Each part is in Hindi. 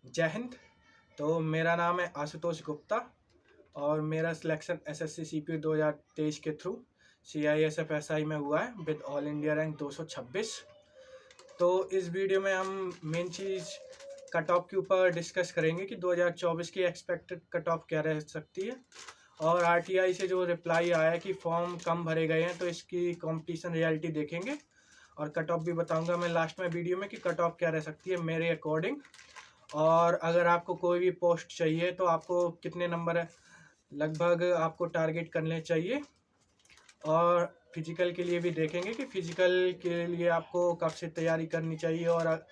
जय हिंद। तो मेरा नाम है आशुतोष गुप्ता और मेरा सिलेक्शन एसएससी सीपीयू 2023 के थ्रू सीआईएसएफ एसआई में हुआ है विद ऑल इंडिया रैंक 226। तो इस वीडियो में हम मेन चीज़ कट ऑफ के ऊपर डिस्कस करेंगे कि 2024 की एक्सपेक्टेड कट ऑफ क्या रह सकती है, और आरटीआई से जो रिप्लाई आया है कि फॉर्म कम भरे गए हैं तो इसकी कंपटीशन रियलिटी देखेंगे, और कट ऑफ भी बताऊंगा मैं लास्ट में वीडियो में कि कट ऑफ क्या रह सकती है मेरे अकॉर्डिंग। और अगर आपको कोई भी पोस्ट चाहिए तो आपको कितने नंबर लगभग आपको टारगेट करने चाहिए, और फिजिकल के लिए भी देखेंगे कि फिजिकल के लिए आपको कब से तैयारी करनी चाहिए और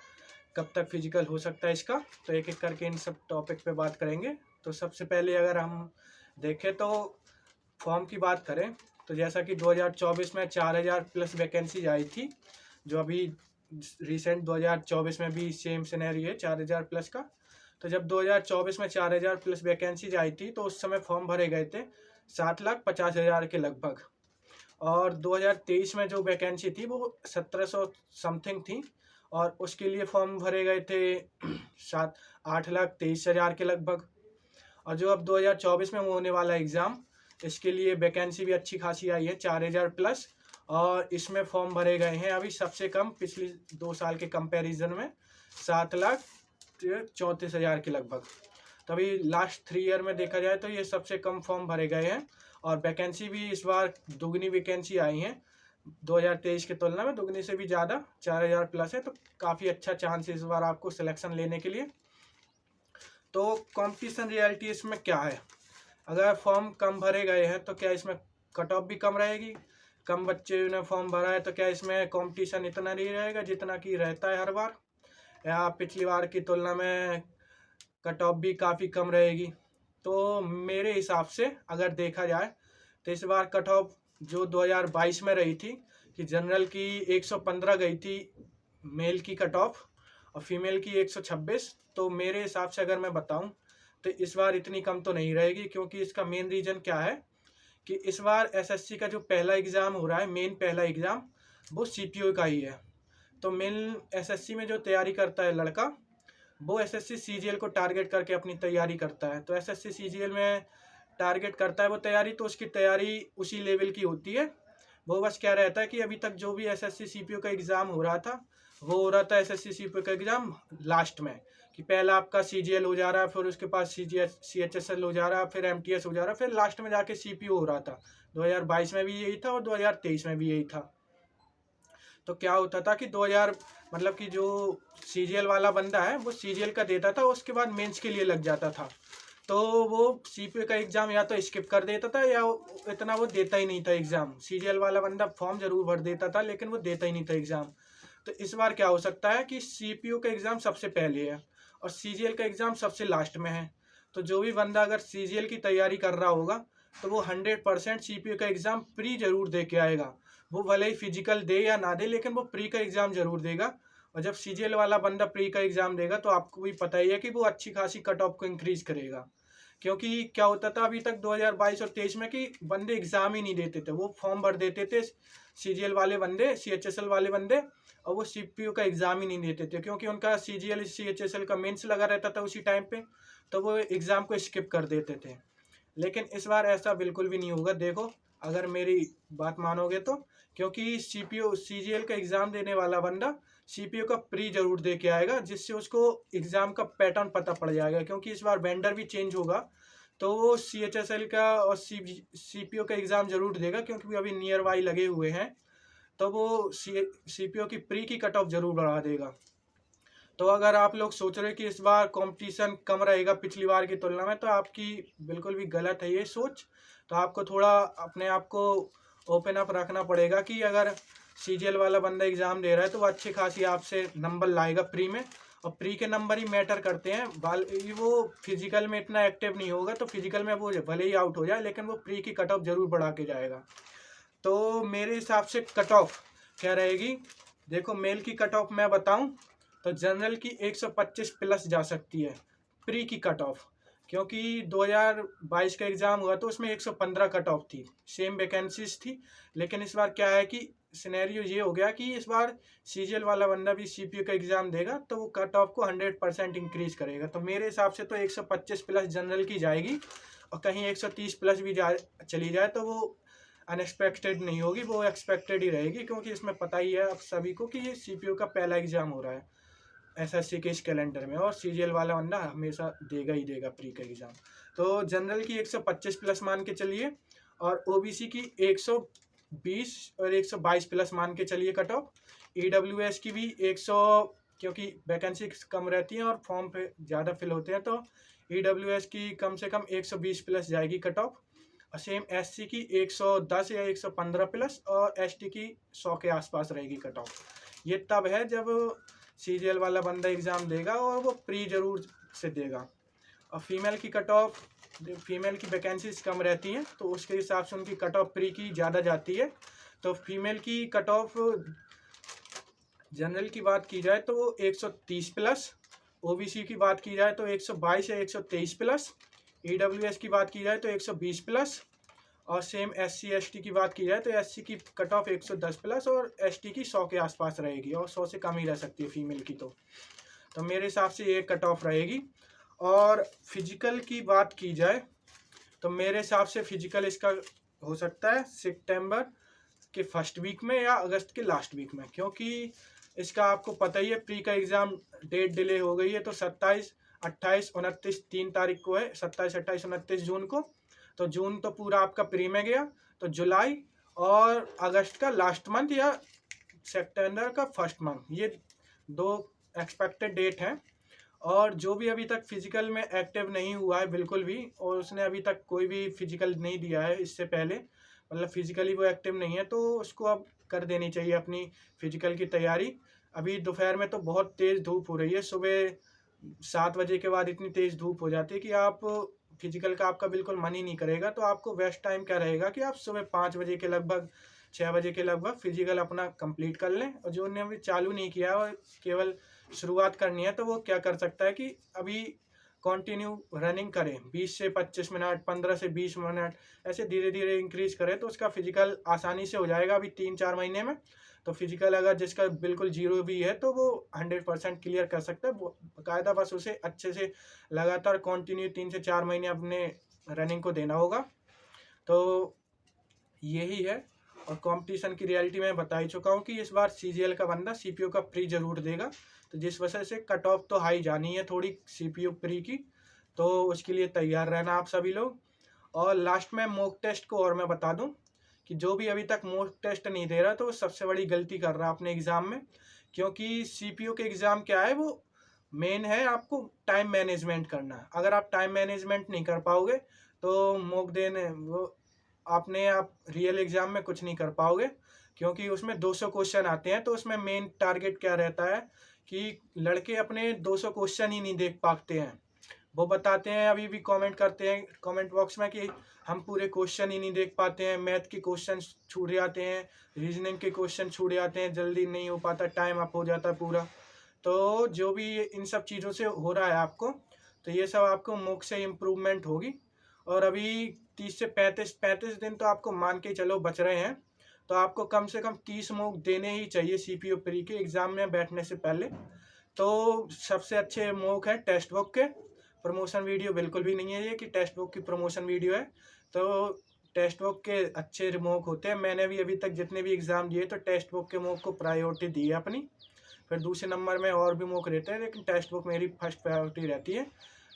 कब तक फिजिकल हो सकता है इसका। तो एक एक करके इन सब टॉपिक पे बात करेंगे। तो सबसे पहले अगर हम देखें तो फॉर्म की बात करें तो जैसा कि 2024 में 4000 प्लस वैकेंसीज आई थी, जो अभी रिसेंट 2024 में भी सेम सिनेरी है 4000 प्लस का। तो जब 2024 में 4000 प्लस वैकेंसीज आई थी तो उस समय फॉर्म भरे गए थे 7,50,000 के लगभग, और 2023 में जो वैकेंसी थी वो 1700 समथिंग थी, और उसके लिए फॉर्म भरे गए थे 8,23,000 के लगभग। और जो अब 2024 में होने वाला एग्ज़ाम, इसके लिए वैकेंसी भी अच्छी खासी आई है 4000 प्लस, और इसमें फॉर्म भरे गए हैं अभी सबसे कम पिछली 2 साल के कंपैरिजन में 7,34,000 के लगभग। तभी लास्ट 3 ईयर में देखा जाए तो ये सबसे कम फॉर्म भरे गए हैं, और वैकेंसी भी इस बार दुगनी वैकेंसी आई हैं 2023 की तुलना में, दुगनी से भी ज़्यादा 4000 प्लस है। तो काफ़ी अच्छा चांस है इस बार आपको सिलेक्शन लेने के लिए। तो कंपटीशन रियलिटी इसमें क्या है, अगर फॉर्म कम भरे गए हैं तो क्या इसमें कट ऑफ भी कम रहेगी? कम बच्चे ने फॉर्म भरा है तो क्या इसमें कंपटीशन इतना नहीं रहेगा जितना कि रहता है हर बार, या पिछली बार की तुलना में कट ऑफ भी काफ़ी कम रहेगी? तो मेरे हिसाब से अगर देखा जाए तो इस बार कट ऑफ जो 2022 में रही थी कि जनरल की 115 गई थी मेल की कट ऑफ, और फीमेल की 126। तो मेरे हिसाब से अगर मैं बताऊं तो इस बार इतनी कम तो नहीं रहेगी, क्योंकि इसका मेन रीज़न क्या है कि इस बार एसएससी का जो पहला एग्ज़ाम हो रहा है, मेन पहला एग्ज़ाम, वो सीपीओ का ही है। तो मेन एसएससी में जो तैयारी करता है लड़का, वो एसएससी सीजीएल को टारगेट करके अपनी तैयारी करता है। तो एसएससी सीजीएल में टारगेट करता है वो तैयारी, तो उसकी तैयारी उसी लेवल की होती है। वो बस क्या रहता है कि अभी तक जो भी एसएससी सीपीओ का एग्ज़ाम हो रहा था, वो हो रहा था एसएससी सीपीओ का एग्ज़ाम लास्ट में, कि पहला आपका सीजीएल हो जा रहा है, फिर उसके पास सीएचएसएल हो जा रहा है, फिर एमटीएस हो जा रहा है, फिर लास्ट में जाके सीपीओ हो रहा था। 2022 में भी यही था और 2023 में भी यही था। तो क्या होता था कि 2000 मतलब कि जो सीजीएल वाला बंदा है वो सीजीएल का देता था, उसके बाद मेंस के लिए लग जाता था। तो वो सीपीओ का एग्ज़ाम या तो स्किप कर देता था या इतना वो देता ही नहीं था एग्ज़ाम। सीजीएल वाला बंदा फॉर्म जरूर भर देता था लेकिन वो देता ही नहीं था एग्ज़ाम। तो इस बार क्या हो सकता है कि सीपीयू का एग्ज़ाम सबसे पहले है और सीजीएल का एग्ज़ाम सबसे लास्ट में है। तो जो भी बंदा अगर सीजीएल की तैयारी कर रहा होगा तो वो 100% सीपीयू का एग्ज़ाम प्री जरूर दे के आएगा। वो भले ही फिजिकल दे या ना दे, लेकिन वो प्री का एग्ज़ाम जरूर देगा। और जब सीजीएल वाला बंदा प्री का एग्ज़ाम देगा तो आपको भी पता ही है कि वो अच्छी खासी कट ऑफ को इंक्रीज करेगा। क्योंकि क्या होता था अभी तक 2022 और 23 में कि बंदे एग्ज़ाम ही नहीं देते थे, वो फॉर्म भर देते थे सीजीएल वाले बंदे, सीएचएसएल वाले बंदे, और वो सीपीयू का एग्ज़ाम ही नहीं देते थे क्योंकि उनका सीजीएल सीएचएसएल का मेंस लगा रहता था उसी टाइम पे, तो वो एग्ज़ाम को स्किप कर देते थे। लेकिन इस बार ऐसा बिल्कुल भी नहीं होगा, देखो अगर मेरी बात मानोगे तो। क्योंकि सीपीयू सीजीएल का एग्ज़ाम देने वाला बंदा सीपीयू का प्री जरूर दे के आएगा, जिससे उसको एग्ज़ाम का पैटर्न पता पड़ जाएगा। क्योंकि इस बार वेंडर भी चेंज होगा, तो वो सीएचएसएल का और सीपीयू का एग्ज़ाम जरूर देगा क्योंकि अभी नियर बाई लगे हुए हैं। तो वो सीपीओ की प्री की कट ऑफ जरूर बढ़ा देगा। तो अगर आप लोग सोच रहे कि इस बार कंपटीशन कम रहेगा पिछली बार की तुलना में, तो आपकी बिल्कुल भी गलत है ये सोच। तो आपको थोड़ा अपने आप को ओपन अप रखना पड़ेगा कि अगर सीजीएल वाला बंदा एग्ज़ाम दे रहा है तो वो अच्छी खासी आपसे नंबर लाएगा प्री में, और प्री के नंबर ही मैटर करते हैं। वो फिजिकल में इतना एक्टिव नहीं होगा तो फिजिकल में वो भले ही आउट हो जाए लेकिन वो प्री की कट ऑफ जरूर बढ़ा के जाएगा। तो मेरे हिसाब से कट ऑफ क्या रहेगी, देखो मेल की कट ऑफ मैं बताऊं तो जनरल की 125 प्लस जा सकती है प्री की कट ऑफ। क्योंकि 2022 का एग्ज़ाम हुआ तो उसमें 115 कट ऑफ थी, सेम वैकेंसीज थी। लेकिन इस बार क्या है कि सिनेरियो ये हो गया कि इस बार सीजीएल वाला बंदा भी सीपीयू का एग्ज़ाम देगा तो वो कट ऑफ को 100% इंक्रीज़ करेगा। तो मेरे हिसाब से तो 125 प्लस जनरल की जाएगी और कहीं 130 प्लस भी चली जाए तो वो अनएक्सपेक्टेड नहीं होगी, वो एक्सपेक्टेड ही रहेगी, क्योंकि इसमें पता ही है आप सभी को कि ये सीपीयू का पहला एग्ज़ाम हो रहा है एसएससी के इस कैलेंडर में, और सीजीएल वाला बंदा हमेशा देगा ही देगा प्री का एग्ज़ाम। तो जनरल की 125 प्लस मान के चलिए और ओबीसी की 120 और 122 प्लस मान के चलिए कट ऑफ। ईडब्ल्यूएस की भी 100, क्योंकि वैकेंसी कम रहती हैं और फॉर्म पे ज़्यादा फिल होते हैं तो ईडब्ल्यूएस की कम से कम 120 प्लस जाएगी कट ऑफ। और सेम एससी की 110 या 115 प्लस और एसटी की 100 के आसपास रहेगी कट ऑफ। ये तब है जब सीजीएल वाला बंदा एग्ज़ाम देगा और वो प्री जरूर से देगा। और फीमेल की कट ऑफ, फीमेल की वैकेंसीज कम रहती हैं तो उसके हिसाब से उनकी कट ऑफ प्री की ज़्यादा जाती है। तो फीमेल की कट ऑफ जनरल की बात की जाए तो 130 प्लस, ओबीसी की बात की जाए तो 122 या 123 प्लस, ईडब्ल्यूएस की बात की जाए तो 120 प्लस, और सेम एससी एसटी की बात की जाए तो एससी की कट ऑफ 110 प्लस और एसटी की 100 के आसपास रहेगी और 100 से कम ही रह सकती है फीमेल की। तो मेरे हिसाब से ये कट ऑफ रहेगी। और फिजिकल की बात की जाए तो मेरे हिसाब से फिजिकल इसका हो सकता है सितंबर के फर्स्ट वीक में या अगस्त के लास्ट वीक में, क्योंकि इसका आपको पता ही है प्री का एग्ज़ाम डेट डिले हो गई है। तो 27, 28, 29 3 तारीख को है, 27, 28, 29 जून को। तो जून तो पूरा आपका प्री में गया, तो जुलाई और अगस्त का लास्ट मंथ या सितंबर का फर्स्ट मंथ, ये 2 एक्सपेक्टेड डेट हैं। और जो भी अभी तक फिजिकल में एक्टिव नहीं हुआ है बिल्कुल भी, और उसने अभी तक कोई भी फिजिकल नहीं दिया है इससे पहले, मतलब फिजिकली वो एक्टिव नहीं है, तो उसको अब कर देनी चाहिए अपनी फिजिकल की तैयारी। अभी दोपहर में तो बहुत तेज़ धूप हो रही है, सुबह 7 बजे के बाद इतनी तेज़ धूप हो जाती है कि आप फिजिकल का आपका बिल्कुल मन ही नहीं करेगा। तो आपको बेस्ट टाइम क्या रहेगा कि आप सुबह 5 बजे के लगभग, 6 बजे के लगभग फिजिकल अपना कंप्लीट कर लें। और जो उन्होंने अभी चालू नहीं किया है और केवल शुरुआत करनी है तो वो क्या कर सकता है कि अभी कंटिन्यू रनिंग करें, 20 से 25 मिनट, 15 से 20 मिनट, ऐसे धीरे धीरे इंक्रीज करें तो उसका फिजिकल आसानी से हो जाएगा अभी 3-4 महीने में। तो फिजिकल अगर जिसका बिल्कुल जीरो भी है तो वो 100% क्लियर कर सकता है बाकायदा, बस उसे अच्छे से लगातार कंटिन्यू 3 से 4 महीने अपने रनिंग को देना होगा। तो यही है। और कंपटीशन की रियलिटी में बता ही चुका हूँ कि इस बार सीजीएल का बंदा सीपीयू का प्री जरूर देगा, तो जिस वजह से कट ऑफ तो हाई जानी है थोड़ी सीपीयू प्री की, तो उसके लिए तैयार रहना आप सभी लोग। और लास्ट में मॉक टेस्ट को और मैं बता दूं कि जो भी अभी तक मॉक टेस्ट नहीं दे रहा तो वो सबसे बड़ी गलती कर रहा है अपने एग्ज़ाम में, क्योंकि सीपीयू के एग्ज़ाम क्या है, वो मेन है आपको टाइम मैनेजमेंट करना है। अगर आप टाइम मैनेजमेंट नहीं कर पाओगे तो मॉक देने वो आप रियल एग्ज़ाम में कुछ नहीं कर पाओगे, क्योंकि उसमें 200 क्वेश्चन आते हैं। तो उसमें मेन टारगेट क्या रहता है कि लड़के अपने 200 क्वेश्चन ही नहीं देख पाते हैं। वो बताते हैं, अभी भी कमेंट करते हैं कमेंट बॉक्स में कि हम पूरे क्वेश्चन ही नहीं देख पाते हैं, मैथ के क्वेश्चन छूट जाते हैं, रीजनिंग के क्वेश्चन छूट जाते हैं, जल्दी नहीं हो पाता, टाइम अप हो जाता है पूरा। तो जो भी इन सब चीज़ों से हो रहा है आपको, तो ये सब आपको मॉक से इम्प्रूवमेंट होगी। और अभी 30 से 35 दिन तो आपको मान के चलो बच रहे हैं, तो आपको कम से कम 30 मॉक देने ही चाहिए सीपीयू प्री के एग्ज़ाम में बैठने से पहले। तो सबसे अच्छे मॉक है टेक्स्ट बुक के, प्रमोशन वीडियो बिल्कुल भी नहीं है ये कि टेक्स्ट बुक की प्रमोशन वीडियो है। तो टेक्स्ट बुक के अच्छे मॉक होते हैं। मैंने भी अभी तक जितने भी एग्ज़ाम दिए तो टेक्स्ट बुक के मॉक को प्रायोरिटी दी है अपनी, फिर दूसरे नंबर में और भी मॉक रहते हैं, लेकिन टेक्स्ट बुक मेरी फर्स्ट प्रायोरिटी रहती है।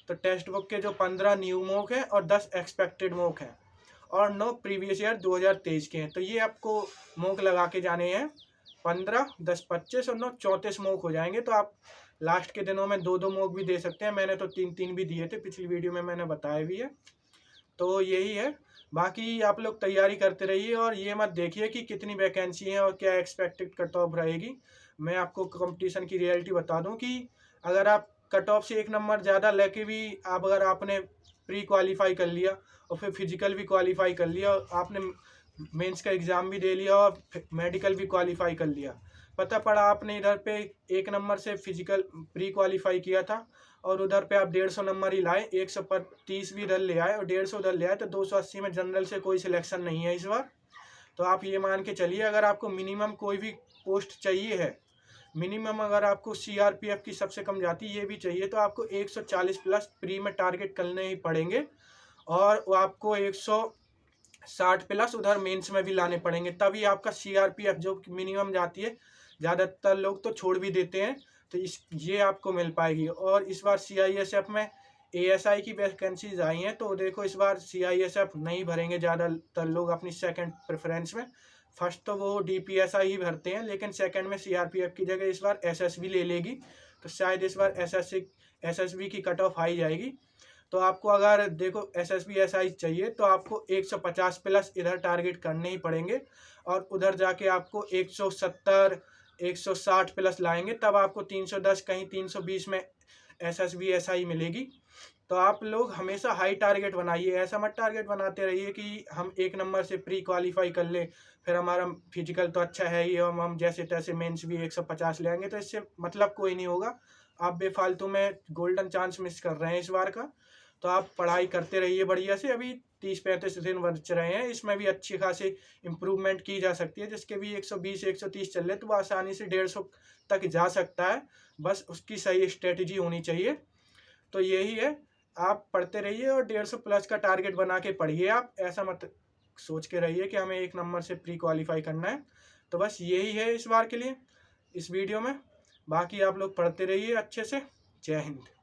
तो टेक्स्ट बुक के जो 15 न्यू मॉक हैं और 10 एक्सपेक्टेड मॉक हैं और 9 प्रीवियस ईयर 2023 के हैं, तो ये आपको मॉक लगा के जाने हैं। 15, 10, 25 और 9 34 मॉक हो जाएंगे। तो आप लास्ट के दिनों में 2-2 मॉक भी दे सकते हैं। मैंने तो 3-3 भी दिए थे, पिछली वीडियो में मैंने बताया भी है। तो यही है, बाकी आप लोग तैयारी करते रहिए और ये मत देखिए कि कितनी वैकेंसी है और क्या एक्सपेक्टेड कट ऑफ रहेगी। मैं आपको कंपटीशन की रियलिटी बता दूं कि अगर आप कट ऑफ से 1 नंबर ज़्यादा लेके भी अगर आपने प्री क्वालिफाई कर लिया और फिर फिजिकल भी क्वालिफाई कर लिया और आपने मेंस का एग्ज़ाम भी दे लिया और मेडिकल भी क्वालिफाई कर लिया, पता पड़ा आपने इधर पे 1 नंबर से फिजिकल प्री क्वालिफाई किया था और उधर पे आप 150 नंबर ही लाए, 130 भी इधर ले आए और 150 उधर ले आए, तो 280 में जनरल से कोई सिलेक्शन नहीं है इस बार। तो आप ये मान के चलिए, अगर आपको मिनिमम कोई भी पोस्ट चाहिए है, मिनिमम अगर आपको सीआरपीएफ की सबसे कम जाती ये भी चाहिए, तो आपको 140 प्लस प्री में टारगेट करने ही पड़ेंगे, और वो आपको 160 प्लस उधर मेंस में भी लाने पड़ेंगे, तभी आपका सीआरपीएफ जो मिनिमम जाती है, ज़्यादातर लोग तो छोड़ भी देते हैं, तो ये आपको मिल पाएगी। और इस बार सीआईएसएफ में एएसआई की वैकेंसीज आई हैं, तो देखो इस बार सीआईएसएफ नहीं भरेंगे ज़्यादातर लोग अपनी सेकंड प्रेफरेंस में। फर्स्ट तो वो डीपीएसआई ही भरते हैं, लेकिन सेकंड में सीआरपीएफ की जगह इस बार एसएसबी ले लेगी, तो शायद इस बार एसएसबी की कट ऑफ हाई जाएगी। तो आपको अगर देखो एसएसबी एसआई चाहिए तो आपको 150 प्लस इधर टारगेट करने ही पड़ेंगे, और उधर जाके आपको 170 160 प्लस लाएंगे, तब आपको 310 कहीं 320 में एसएसबी एसआई मिलेगी। तो आप लोग हमेशा हाई टारगेट बनाइए, ऐसा मत टारगेट बनाते रहिए कि हम 1 नंबर से प्री क्वालिफाई कर ले, फिर हमारा फिजिकल तो अच्छा है ही, हम जैसे तैसे मेंस भी 150 ले आएंगे, तो इससे मतलब कोई नहीं होगा। आप बेफालतू में गोल्डन चांस मिस कर रहे हैं इस बार का। तो आप पढ़ाई करते रहिए बढ़िया से, अभी 30-35 दिन बच रहे हैं, इसमें भी अच्छी खासी इम्प्रूवमेंट की जा सकती है। जिसके भी 120-130 चल रहे तो वो आसानी से 150 तक जा सकता है, बस उसकी सही स्ट्रेटजी होनी चाहिए। तो यही है, आप पढ़ते रहिए और 150 प्लस का टारगेट बना के पढ़िए। आप ऐसा मत सोच के रहिए कि हमें 1 नंबर से प्री क्वालिफाई करना है। तो बस यही है इस बार के लिए इस वीडियो में। बाकी आप लोग पढ़ते रहिए अच्छे से। जय हिंद।